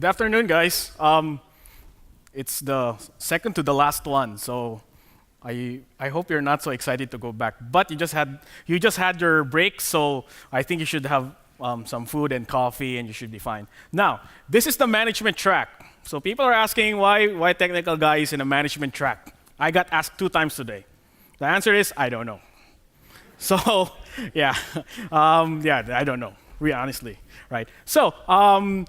Good afternoon, guys. It's the second to the last one, so I hope you're not so excited to go back. But you just had your break, so I think you should have some food and coffee, and you should be fine. Now, this is the management track. So people are asking why technical guy is in a management track. I got asked 2 times today. The answer is I don't know. So yeah, I don't know. Really, honestly, right? So I'm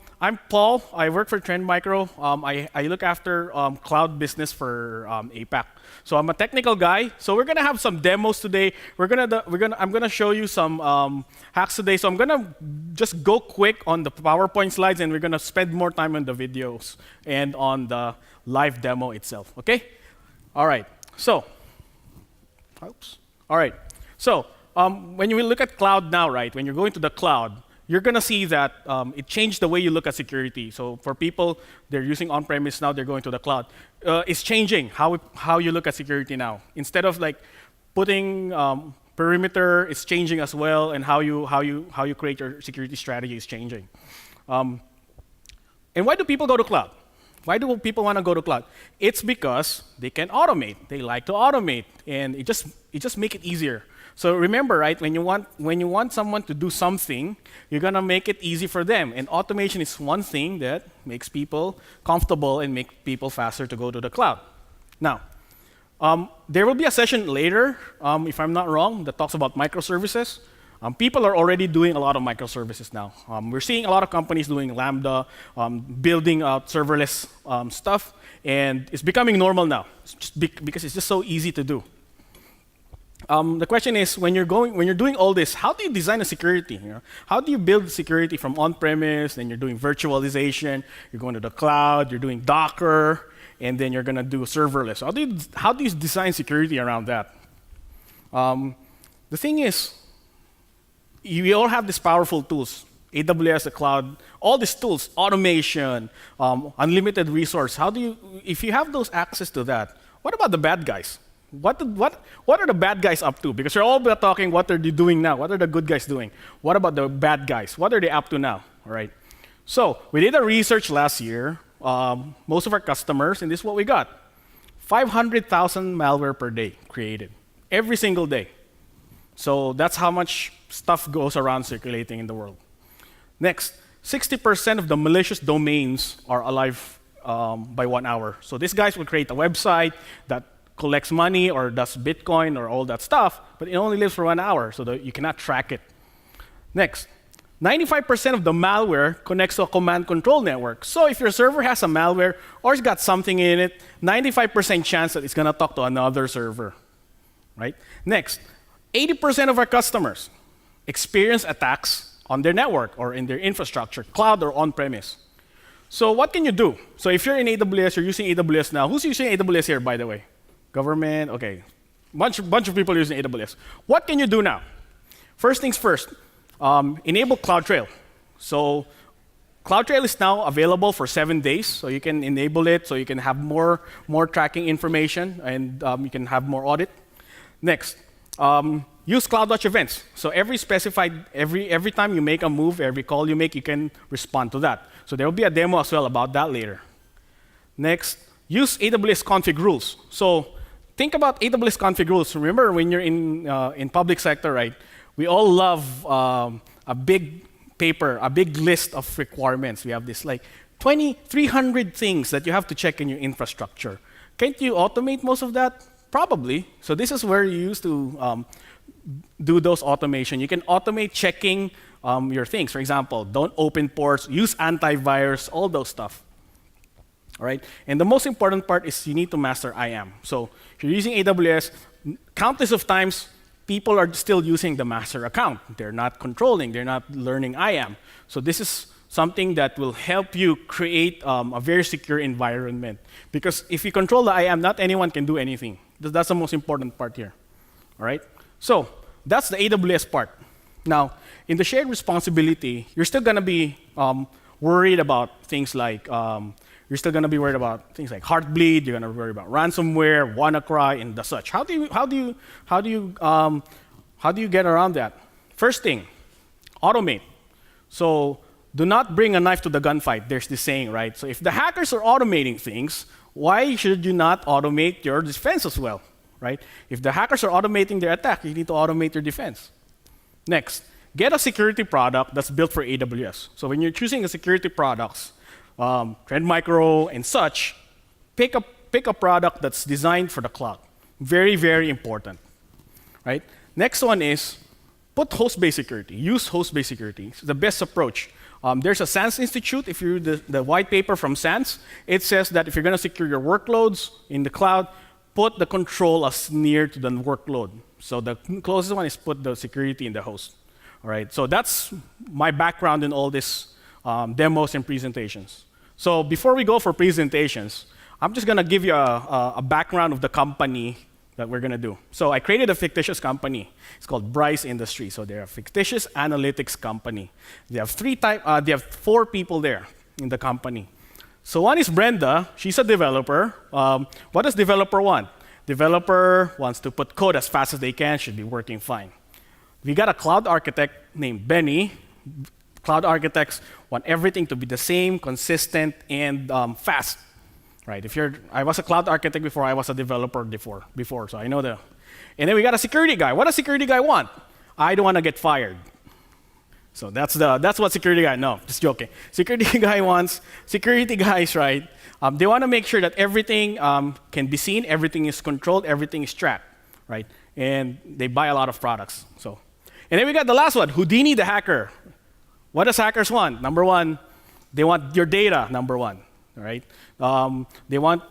Paul. I work for Trend Micro. I look after cloud business for APAC. So I'm a technical guy. So we're gonna have some demos today. I'm gonna show you some hacks today. So I'm gonna just go quick on the PowerPoint slides, and we're gonna spend more time on the videos and on the live demo itself. Okay? All right. So, oops. All right. So when you look at cloud now, right? When you're going to the cloud, you're gonna see that it changed the way you look at security. So for people, they're using on-premise now, they're going to the cloud. It's changing how you look at security now. Instead of like putting perimeter, it's changing as well, and how you create your security strategy is changing. And why do people go to cloud? Why do people want to go to cloud? It's because they can automate. They like to automate, and it just make it easier. So remember, right? When you want someone to do something, you're gonna make it easy for them. And automation is one thing that makes people comfortable and make people faster to go to the cloud. Now, there will be a session later, if I'm not wrong, that talks about microservices. People are already doing a lot of microservices now. We're seeing a lot of companies doing Lambda, building out serverless stuff, and it's becoming normal now, because it's just so easy to do. The question is, when you're doing all this, how do you design a security? You know? How do you build security from on-premise, then you're doing virtualization, you're going to the cloud, you're doing Docker, and then you're gonna do serverless. How do you design security around that? The thing is, we all have these powerful tools, AWS, the cloud, all these tools, automation, unlimited resource. If you have those access to that, what about the bad guys? What are the bad guys up to? Because you're all talking, what are they doing now? What are the good guys doing? What about the bad guys? What are they up to now? All right. So we did a research last year. Most of our customers, and this is what we got: 500,000 malware per day created, every single day. So that's how much stuff goes around circulating in the world. Next, 60% of the malicious domains are alive by 1 hour. So these guys will create a website that collects money or does Bitcoin or all that stuff, but it only lives for 1 hour, so that you cannot track it. Next, 95% of the malware connects to a command control network. So if your server has a malware or it's got something in it, 95% chance that it's gonna talk to another server, right? Next, 80% of our customers experience attacks on their network or in their infrastructure, cloud or on-premise. So what can you do? So if you're in AWS, you're using AWS now. Who's using AWS here, by the way? Government, okay. Bunch of people using AWS. What can you do now? First things first, enable CloudTrail. So CloudTrail is now available for 7 days, so you can enable it, so you can have more tracking information, and you can have more audit. Next, use CloudWatch events. So every time you make a move, every call you make, you can respond to that. So there will be a demo as well about that later. Next, use AWS config rules. So think about AWS config rules. Remember when you're in public sector, right? We all love a big paper, a big list of requirements. We have this like 300 things that you have to check in your infrastructure. Can't you automate most of that? Probably. So this is where you used to do those automation. You can automate checking your things. For example, don't open ports, use antivirus, all those stuff. All right? And the most important part is you need to master IAM. So if you're using AWS, countless of times, people are still using the master account. They're not controlling, they're not learning IAM. So this is something that will help you create a very secure environment. Because if you control the IAM, not anyone can do anything. That's the most important part here. All right? So that's the AWS part. Now, in the shared responsibility, you're still going to be worried about things like Heartbleed. You're going to worry about ransomware, WannaCry, and the such. How do you get around that? First thing, automate. So do not bring a knife to the gunfight. There's this saying, right? So if the hackers are automating things, why should you not automate your defense as well, right? If the hackers are automating their attack, you need to automate your defense. Next, get a security product that's built for AWS. So when you're choosing a security products, Trend Micro and such, pick a product that's designed for the cloud. Very, very important, right? Next one is put host-based security. Use host-based security. It's the best approach. There's a SANS Institute. If you read the white paper from SANS, it says that if you're going to secure your workloads in the cloud, put the control as near to the workload. So the closest one is put the security in the host. All right. So that's my background in all these demos and presentations. So before we go for presentations, I'm just going to give you a background of the company that we're going to do. So I created a fictitious company. It's called Bryce Industries. So they're a fictitious analytics company. They have 4 people there in the company. So one is Brenda. She's a developer. What does developer want? Developer wants to put code as fast as they can, should be working fine. We got a cloud architect named Benny. Cloud architects want everything to be the same, consistent, and fast. Right? I was a cloud architect before I was a developer before, so I know the. And then we got a security guy. What does security guy want? I don't want to get fired. So that's what security guy. No, just joking. Security guys, right? They want to make sure that everything can be seen, everything is controlled, everything is tracked, right? And they buy a lot of products. So, and then we got the last one, Houdini the hacker. What does hackers want? Number one, they want your data. Number one. All right, they want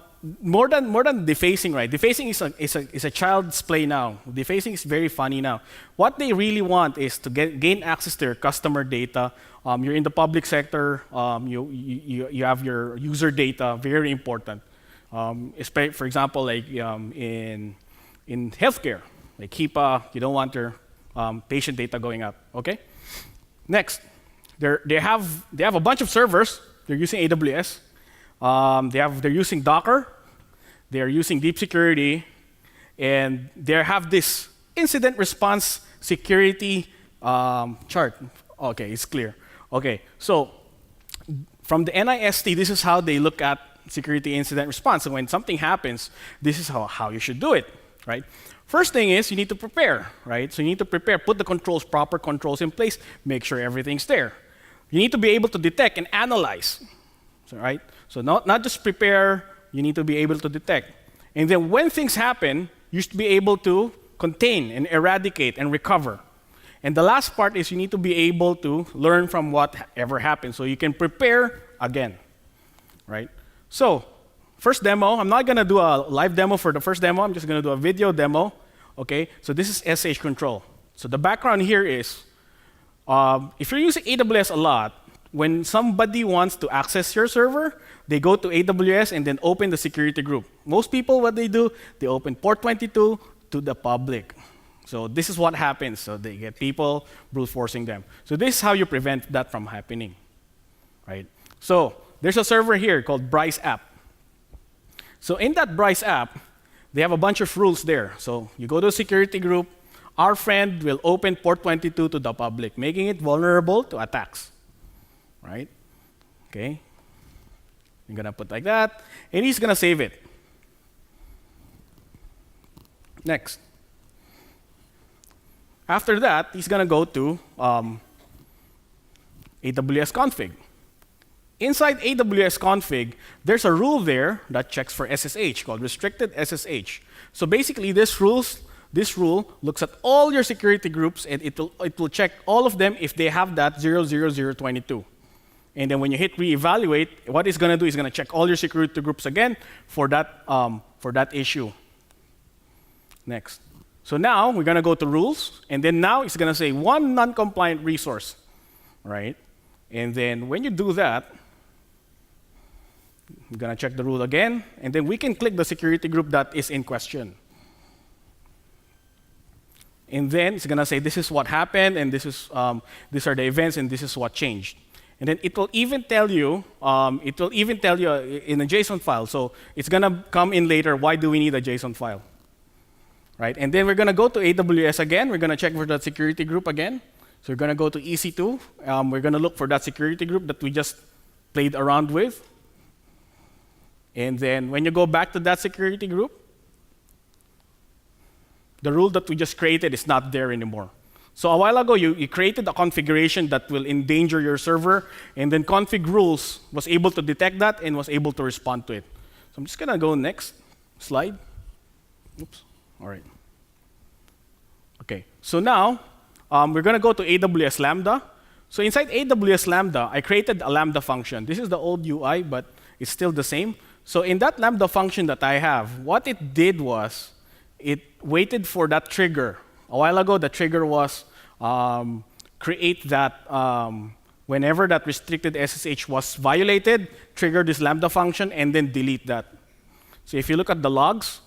more than defacing, right? Defacing is a child's play now. Defacing is very funny now. What they really want is to gain access to your customer data. You're in the public sector. You have your user data. Very important. For example, like in healthcare, like HIPAA, you don't want your patient data going up. Okay. Next, they have a bunch of servers. They're using AWS. They're using Docker, they're using deep security, and they have this incident response security chart. Okay, it's clear. Okay, so from the NIST, this is how they look at security incident response. So when something happens, this is how you should do it, right? First thing is you need to prepare, right? So you need to prepare, put the proper controls in place, make sure everything's there. You need to be able to detect and analyze, right? So not just prepare, you need to be able to detect. And then when things happen, you should be able to contain and eradicate and recover. And the last part is you need to be able to learn from whatever happened so you can prepare again, right? So first demo, I'm not gonna do a live demo for the first demo, I'm just gonna do a video demo, okay? So this is SH control. So the background here is, if you're using AWS a lot, when somebody wants to access your server, they go to AWS and then open the security group. Most people, what they do, they open port 22 to the public. So this is what happens. So they get people brute forcing them. So this is how you prevent that from happening, right? So there's a server here called Bryce app. So in that Bryce app, they have a bunch of rules there. So you go to a security group, our friend will open port 22 to the public, making it vulnerable to attacks. Right? Okay. I'm gonna put like that, and he's gonna save it. Next. After that, he's gonna go to AWS config. Inside AWS config, there's a rule there that checks for SSH called restricted SSH. So basically, this rule looks at all your security groups, and it will check all of them if they have that 00022. And then when you hit reevaluate, what it's going to do is going to check all your security groups again for that issue. Next. So now we're going to go to rules, and then now it's going to say one non-compliant resource, right? And then when you do that, we're going to check the rule again, and then we can click the security group that is in question. And then it's going to say this is what happened, and these are the events, and this is what changed. And then it will even tell you in a JSON file. So it's gonna come in later. Why do we need a JSON file, right? And then we're gonna go to AWS again. We're gonna check for the security group again. So we're going to go to EC2. We're going to look for that security group that we just played around with. And then when you go back to that security group, the rule that we just created is not there anymore. So a while ago, you created a configuration that will endanger your server, and then config rules was able to detect that and was able to respond to it. So I'm just going to go next slide. Oops. All right. OK. So now, we're going to go to AWS Lambda. So inside AWS Lambda, I created a Lambda function. This is the old UI, but it's still the same. So in that Lambda function that I have, what it did was it waited for that trigger. A while ago, the trigger was create that whenever that restricted SSH was violated, trigger this Lambda function, and then delete that. So if you look at the logs,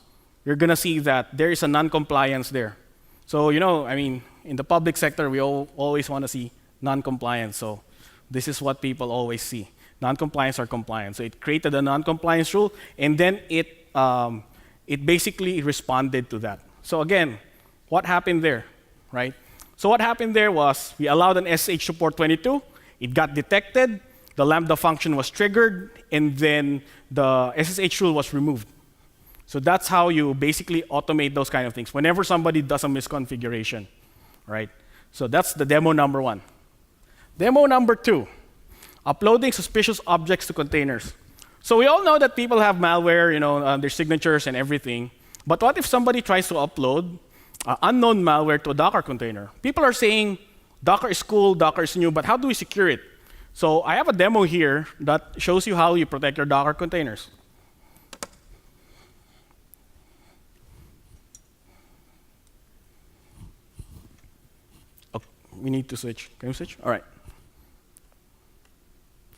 you're going to see that there is a non-compliance there. So, I mean, in the public sector, we always want to see non-compliance. So this is what people always see, non-compliance or compliance. So it created a non-compliance rule, and then it basically responded to that. So again, what happened there, right? So what happened there was we allowed an SSH to port 22. It got detected. The Lambda function was triggered, and then the SSH rule was removed. So that's how you basically automate those kind of things whenever somebody does a misconfiguration, right? So that's the demo number 1. Demo number 2, uploading suspicious objects to containers. So we all know that people have malware, their signatures and everything. But what if somebody tries to upload unknown malware to a Docker container? People are saying Docker is cool, Docker is new, but how do we secure it? So I have a demo here that shows you how you protect your Docker containers. We need to switch. Can we switch? All right.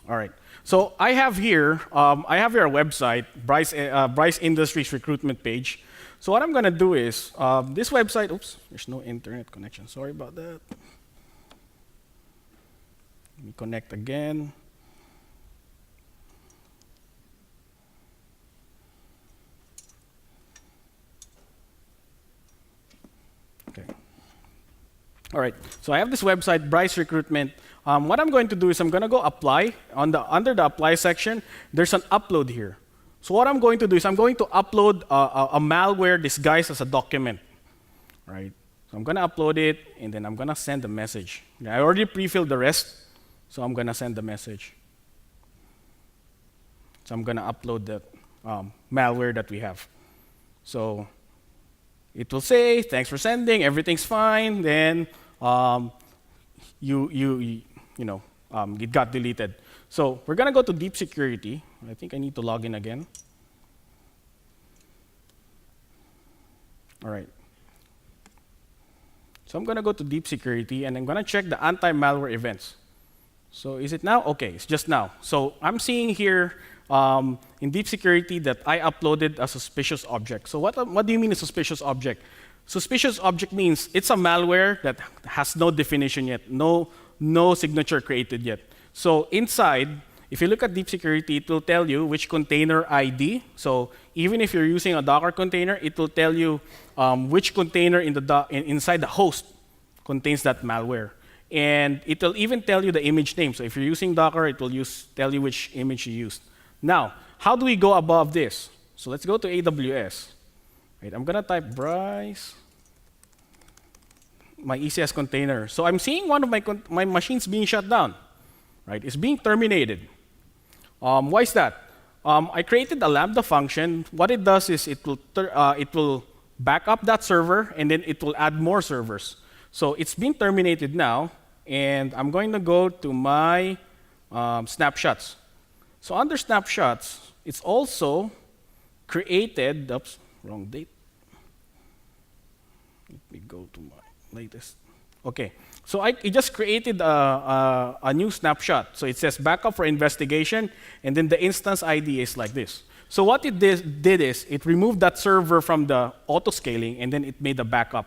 All right. So I have here a website, Bryce Industries recruitment page. So what I'm going to do is this website. Oops, there's no internet connection. Sorry about that. Let me connect again. Okay. All right, so I have this website, Bryce Recruitment. What I'm going to do is I'm going to go apply. Under the apply section, there's an upload here. So what I'm going to do is I'm going to upload a malware disguised as a document. Right? So I'm going to upload it, and then I'm going to send a message. I already pre-filled the rest, so I'm going to send the message. So I'm going to upload the malware that we have. So it will say, thanks for sending, everything's fine. Then it got deleted. So we're going to go to deep security. I think I need to log in again. All right. So I'm going to go to deep security, and I'm going to check the anti-malware events. So is it now? OK, it's just now. So I'm seeing here in deep security that I uploaded a suspicious object. So what do you mean a suspicious object? Suspicious object means it's a malware that has no definition yet, no signature created yet. So inside, if you look at deep security, it will tell you which container ID. So even if you're using a Docker container, it will tell you which container inside the host contains that malware. And it will even tell you the image name. So if you're using Docker, it will tell you which image you used. Now, how do we go above this? So let's go to AWS. Right, I'm going to type Bryce, my ECS container. So I'm seeing one of my machines being shut down. Right? It's being terminated. Why is that? I created a Lambda function. What it does is it will back up that server, and then it will add more servers. So it's been terminated now, and I'm going to go to my snapshots. So under snapshots, it's also created, oops, wrong date. Let me go to my latest. OK, so it just created a new snapshot. So it says backup for investigation, and then the instance ID is like this. So what it did is it removed that server from the auto-scaling, and then it made a backup.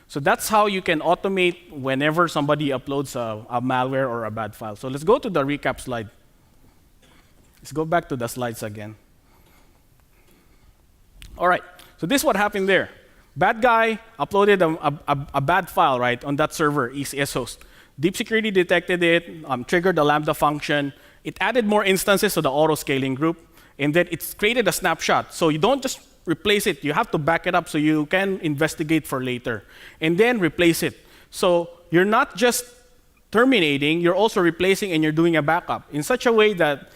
So that's how you can automate whenever somebody uploads a malware or a bad file. So let's go to the recap slide. Let's go back to the slides again. All right, so this is what happened there. Bad guy uploaded a bad file, right, on that server, ECS host. Deep security detected it, triggered the Lambda function. It added more instances to the auto-scaling group, and then it's created a snapshot. So you don't just replace it. You have to back it up so you can investigate for later, and then replace it. So you're not just terminating, you're also replacing, and you're doing a backup in such a way that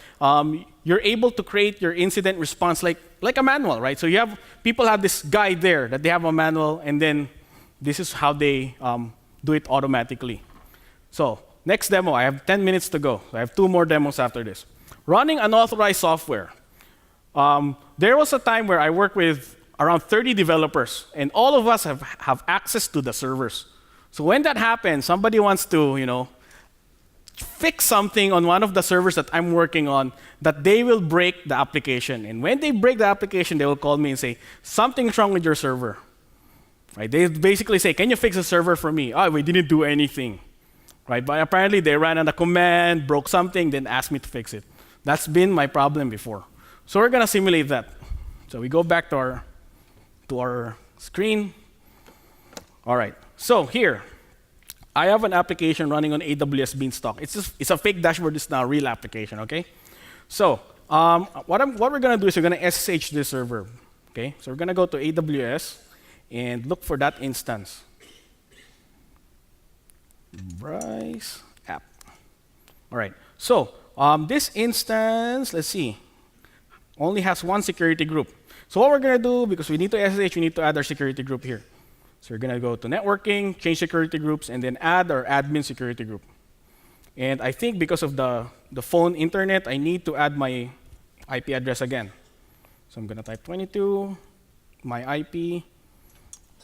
you're able to create your incident response like a manual, right? So people have this guide there that they have a manual, and then this is how they do it automatically. So next demo, I have 10 minutes to go. I have 2 more demos after this. Running unauthorized software. There was a time where I worked with around 30 developers, and all of us have access to the servers. So when that happens, somebody wants to, fix something on one of the servers that I'm working on, that they will break the application. And when they break the application, they will call me and say, something's wrong with your server. Right? They basically say, can you fix the server for me? Oh, we didn't do anything. Right? But apparently they ran on a command, broke something, then asked me to fix it. That's been my problem before. So we're going to simulate that. So we go back to our screen. All right. So here, I have an application running on AWS Beanstalk. It's a fake dashboard. It's not a real application, okay? So what we're going to do is we're going to SSH this server, okay? So we're going to go to AWS and look for that instance. Bryce app. All right. So this instance, let's see, only has 1 security group. So what we're going to do, because we need to SSH, we need to add our security group here. So we're going to go to networking, change security groups, and then add our admin security group. And I think because of the phone internet, I need to add my IP address again. So I'm going to type 22, my IP,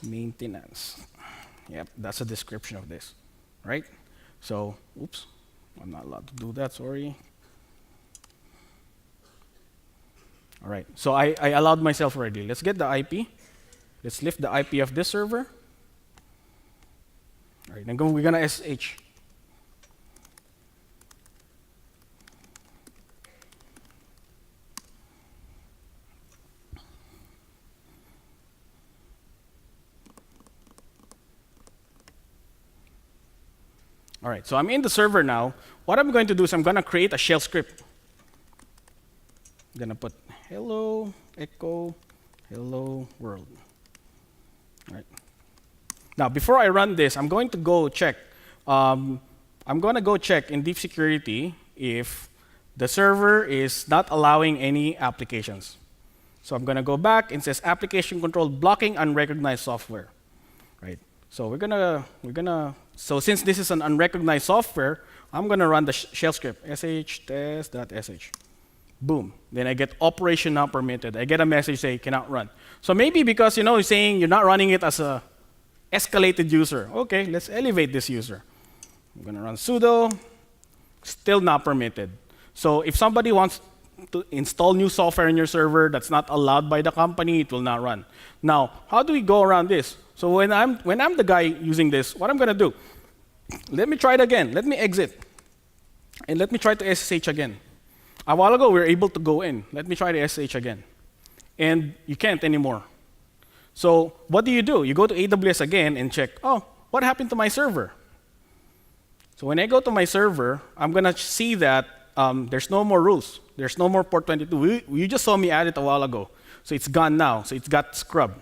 maintenance. Yep, that's a description of this, right? So, oops, I'm not allowed to do that, sorry. All right, so I allowed myself already. Let's get the IP. Let's lift the IP of this server. All right, then we're gonna SSH. All right, so I'm in the server now. What I'm going to do is I'm gonna create a shell script. I'm gonna put hello, echo, hello, world. All right. Now, before I run this, I'm going to go check. I'm going to go check in deep security if the server is not allowing any applications. So I'm going to go back and it says application control blocking unrecognized software. Right. So so since this is an unrecognized software, I'm going to run the shell script sh-test.sh. Boom. Then I get operation not permitted. I get a message saying cannot run. So maybe because you're saying you're not running it as a escalated user. Okay, let's elevate this user. I'm going to run sudo, still not permitted. So if somebody wants to install new software in your server that's not allowed by the company, it will not run. Now, how do we go around this? So when I'm the guy using this, what I'm going to do, let me try it again. Let me exit. And let me try to SSH again. A while ago, we were able to go in. Let me try to SSH again. And you can't anymore. So what do? You go to AWS again and check, oh, what happened to my server? So when I go to my server, I'm going to see that there's no more rules. There's no more port 22. You just saw me add it a while ago. So it's gone now. So it's got scrubbed.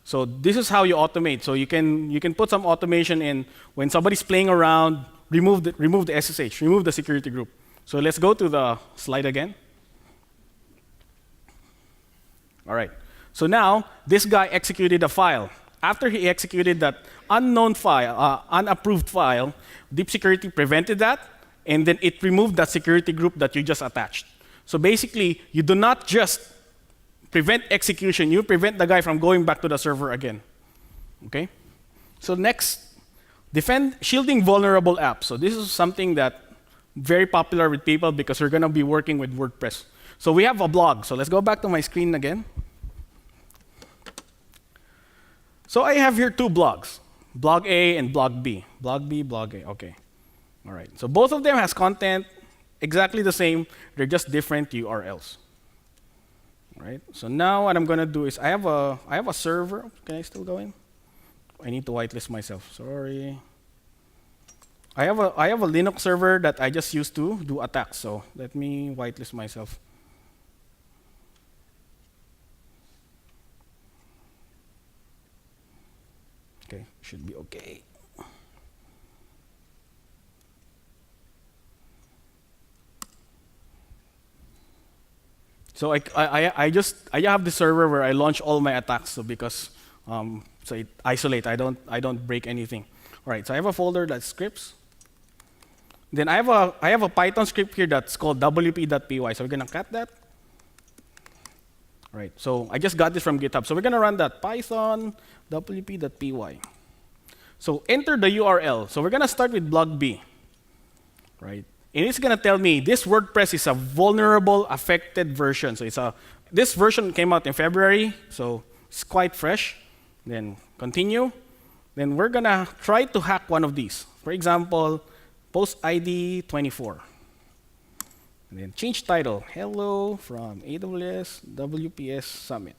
So this is how you automate. So you can put some automation in when somebody's playing around, remove the SSH, remove the security group. So let's go to the slide again. All right. So now this guy executed a file. After he executed that unknown file, unapproved file, deep security prevented that, and then it removed that security group that you just attached. So basically, you do not just prevent execution, you prevent the guy from going back to the server again. Okay? So next, shielding vulnerable apps. So this is something that very popular with people because we're going to be working with WordPress. So we have a blog. So let's go back to my screen again. So I have here 2 blogs, blog A and blog B. Blog B, blog A, okay. All right, so both of them has content exactly the same, they're just different URLs. All right, so now what I'm gonna do is I have a server, can I still go in? I need to whitelist myself, sorry. I have a Linux server that I just used to do attacks. So let me whitelist myself. Okay, should be okay. So I have this server where I launch all my attacks. So because so it isolate, I don't break anything. All right, so I have a folder that's scripts. Then I have a Python script here that's called wp.py. So we're gonna cut that. All right, so I just got this from GitHub. So we're gonna run that Python wp.py. So enter the URL. So we're gonna start with blog B, right? And it's gonna tell me this WordPress is a vulnerable, affected version. So this version came out in February, so it's quite fresh. Then continue. Then we're gonna try to hack one of these. For example, post ID 24. And then change title, hello from AWS WPS Summit.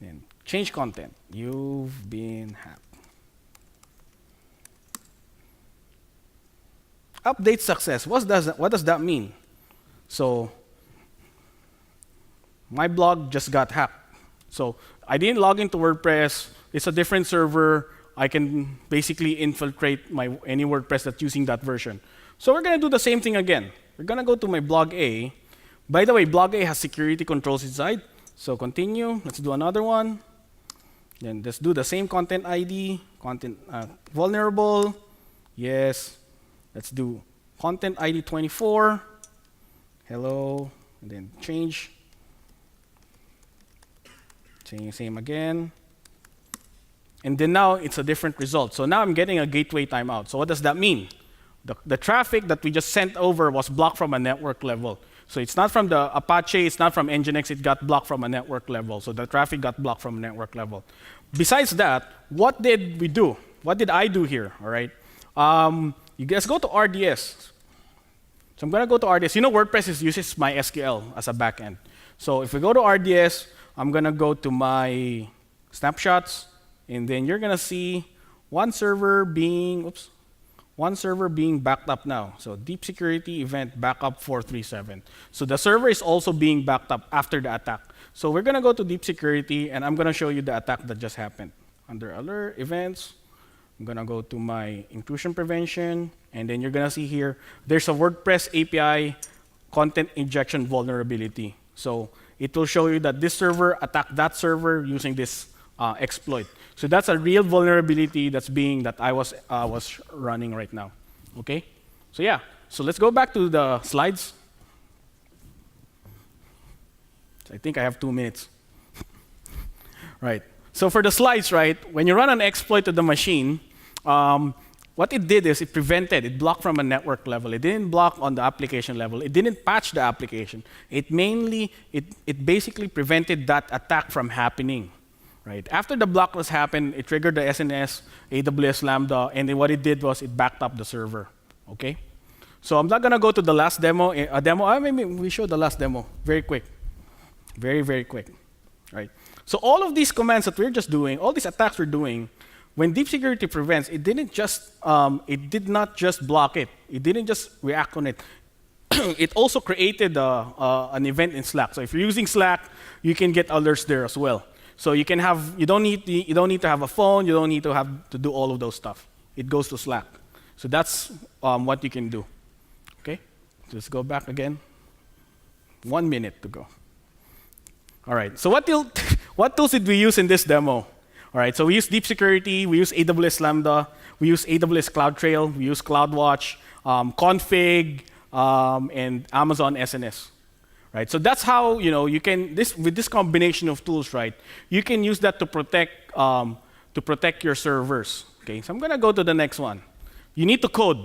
And change content, you've been hacked. Update success, what does that mean? So my blog just got hacked. So I didn't log into WordPress, it's a different server. I can basically infiltrate any WordPress that's using that version. So we're gonna do the same thing again. We're gonna go to my blog A. By the way, blog A has security controls inside. So continue, let's do another one. Then let's do the same content ID, content vulnerable, yes. Let's do content ID 24, hello, and then change same again. And then now it's a different result. So now I'm getting a gateway timeout. So what does that mean? The traffic that we just sent over was blocked from a network level. So it's not from the Apache, it's not from Nginx, it got blocked from a network level. So the traffic got blocked from a network level. Besides that, what did we do? What did I do here, all right? You guys go to RDS. So I'm gonna go to RDS. You know WordPress uses MySQL as a backend. So if we go to RDS, I'm gonna go to my snapshots, and then you're gonna see one server being backed up now. So deep security event backup 437. So the server is also being backed up after the attack. So we're gonna go to deep security, and I'm gonna show you the attack that just happened. Under alert events, I'm gonna go to my intrusion prevention, and then you're gonna see here, there's a WordPress API content injection vulnerability. So it will show you that this server attacked that server using this exploit. So that's a real vulnerability that I was running right now. Okay? So yeah, so let's go back to the slides. So I think I have 2 minutes. Right. So for the slides, right, when you run an exploit to the machine, what it did is it blocked from a network level. It didn't block on the application level. It didn't patch the application. It basically prevented that attack from happening. Right. After the block was happened, it triggered the SNS, AWS Lambda, and then what it did was it backed up the server. Okay? So I'm not gonna go to the last demo. Maybe we show the last demo very quick. Very, very quick. Right. So all of these commands that we're just doing, all these attacks we're doing, when deep security prevents, it did not just block it. It didn't just react on it. It also created an event in Slack. So if you're using Slack, you can get alerts there as well. So you don't need to have a phone. You don't need to have to do all of those stuff. It goes to Slack. So that's what you can do. Okay, just go back again. 1 minute to go. All right. So what tools did we use in this demo? All right. So we use deep security. We use AWS Lambda. We use AWS CloudTrail. We use CloudWatch, config, and Amazon SNS. Right. So that's how you can with this combination of tools, right? You can use that to protect your servers. Okay. So I'm gonna go to the next one. You need to code,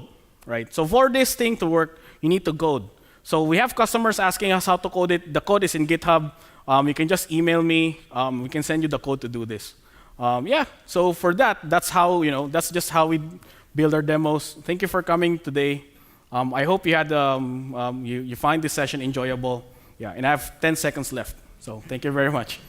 right? So for this thing to work, you need to code. So we have customers asking us how to code it. The code is in GitHub. You can just email me. We can send you the code to do this. Yeah. So for that's how that's just how we build our demos. Thank you for coming today. I hope you had you find this session enjoyable. Yeah, and I have 10 seconds left. So thank you very much.